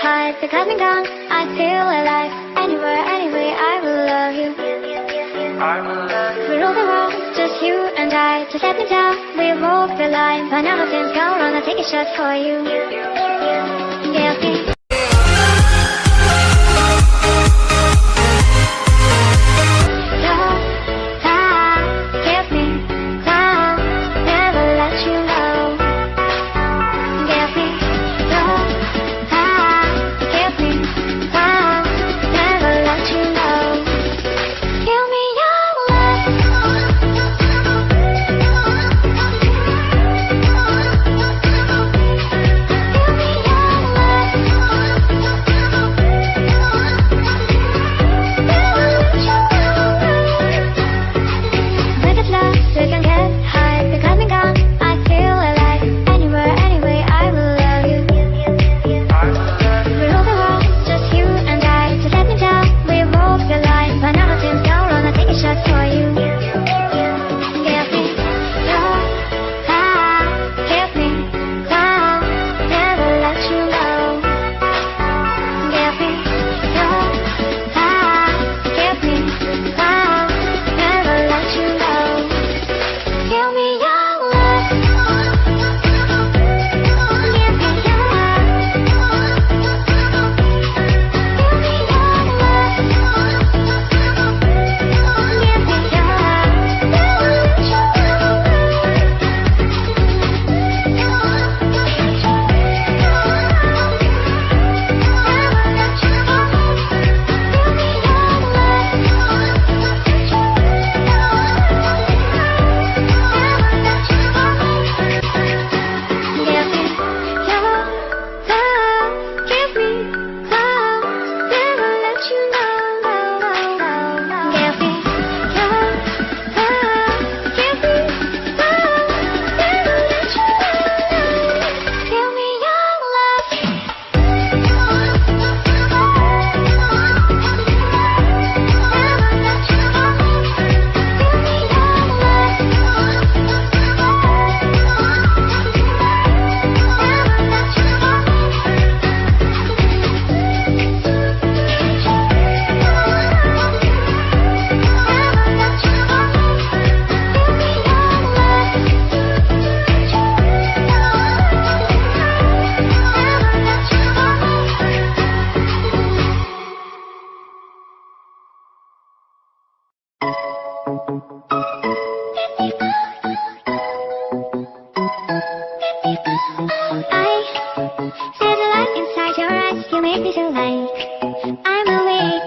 hide, because I'm gone, I feel alive. Anywhere, anyway, I will love you. We rule the world, just you and I. Just let me down, we walk the line. But now the things go wrong, I'll take a shot for you. Yeah, okay. See the light inside your eyes, you make me feel like I'm awake.